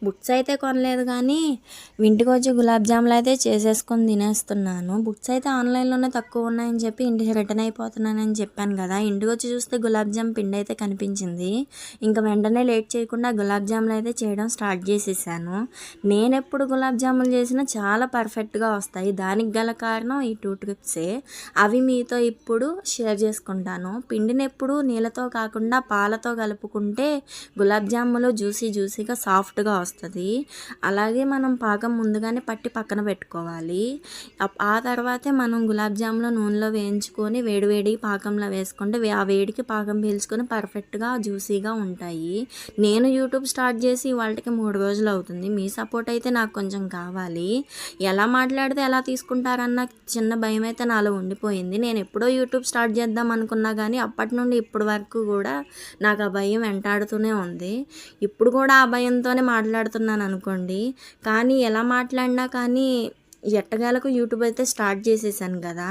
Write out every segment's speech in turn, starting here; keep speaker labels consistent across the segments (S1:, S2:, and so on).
S1: Books అయితే కొనలేదు కానీ ఇంటికి వచ్చి గులాబ్ జాములు అయితే చేసేసుకొని తినేస్తున్నాను. బుక్స్ అయితే ఆన్లైన్లోనే తక్కువ ఉన్నాయని చెప్పి ఇంటికి రిటర్న్ అయిపోతున్నానని చెప్పాను కదా. ఇంటికి వచ్చి చూస్తే గులాబ్ జామ్ పిండి అయితే కనిపించింది. ఇంకా వెంటనే లేట్ చేయకుండా గులాబ్ జాములు అయితే చేయడం స్టార్ట్ చేసేసాను. నేను ఎప్పుడు గులాబ్ జాములు చేసినా చాలా పర్ఫెక్ట్గా వస్తాయి. దానికి గల కారణం ఈ 2 టిప్సే. అవి మీతో ఇప్పుడు షేర్ చేసుకుంటాను. పిండిని ఎప్పుడు నీళ్ళతో కాకుండా పాలతో కలుపుకుంటే గులాబ్ జాములు జ్యూసీగా సాఫ్ట్గా వస్తుంది. అలాగే మనం పాకం ముందుగానే పట్టి పక్కన పెట్టుకోవాలి. ఆ తర్వాతే మనం గులాబ్ జాములు నూనెలో వేయించుకొని వేడివేడి పాకంలో వేసుకుంటే ఆ వేడికి పాకం పీల్చుకొని పర్ఫెక్ట్గా జ్యూసీగా ఉంటాయి. నేను యూట్యూబ్ స్టార్ట్ చేసి వాళ్ళకి 3 రోజులు అవుతుంది. మీ సపోర్ట్ అయితే నాకు కొంచెం కావాలి. ఎలా మాట్లాడితే ఎలా తీసుకుంటారన్న చిన్న భయం అయితే నాలో ఉండిపోయింది. నేను ఎప్పుడో యూట్యూబ్ స్టార్ట్ చేద్దాం అనుకున్నా కానీ అప్పటి నుండి ఇప్పటి వరకు కూడా నాకు ఆ భయం వెంటాడుతూనే ఉంది. ఇప్పుడు కూడా ఆ భయంతోనే మాట్లాడుతున్నాను అనుకోండి. కానీ ఎలా మాట్లాడినా కానీ ఎట్టకేలకు యూట్యూబ్ అయితే స్టార్ట్ చేసేసాను కదా.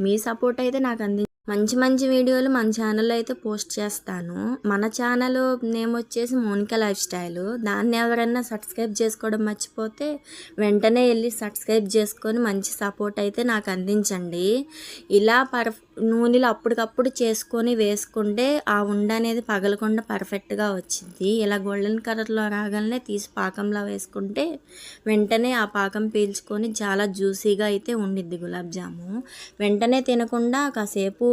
S1: మీ సపోర్ట్ అయితే నాకు మంచి మంచి వీడియోలు మన ఛానల్లో అయితే పోస్ట్ చేస్తాను. మన ఛానల్ నేమ్ వచ్చేసి మోనికా లైఫ్ స్టైల్. దాన్ని ఎవరైనా సబ్స్క్రైబ్ చేసుకోవడం మర్చిపోతే వెంటనే వెళ్ళి సబ్స్క్రైబ్ చేసుకొని మంచి సపోర్ట్ అయితే నాకు అందించండి. ఇలా నూనెలో అప్పటికప్పుడు చేసుకొని వేసుకుంటే ఆ ఉండ అనేది పగలకుండా పర్ఫెక్ట్గా వచ్చింది. ఇలా గోల్డెన్ కలర్లో రాగానే తీసి పాకంలో వేసుకుంటే వెంటనే ఆ పాకం పీల్చుకొని చాలా జ్యూసీగా అయితే ఉండిద్ది గులాబ్ జాము. వెంటనే తినకుండా కాసేపు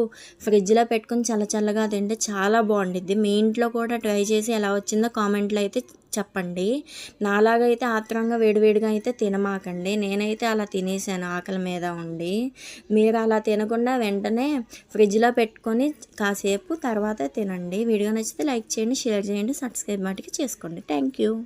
S1: ఫ్రిడ్జ్లో పెట్టుకొని చల్లగా తింటే చాలా బాగుండిద్ది. మీ ఇంట్లో కూడా ట్రై చేసి ఎలా వచ్చిందో కామెంట్లో అయితే చెప్పండి. నాలాగైతే ఆత్రంగా వేడివేడిగా అయితే తినమాకండి. నేనైతే అలా తినేసాను ఆకలి మీద ఉండి. మీరు అలా తినకుండా వెంటనే ఫ్రిడ్జ్లో పెట్టుకొని కాసేపు తర్వాత తినండి. వీడియో నచ్చితే లైక్ చేయండి, షేర్ చేయండి, సబ్స్క్రైబ్ మటుకి చేసుకోండి. Thank you.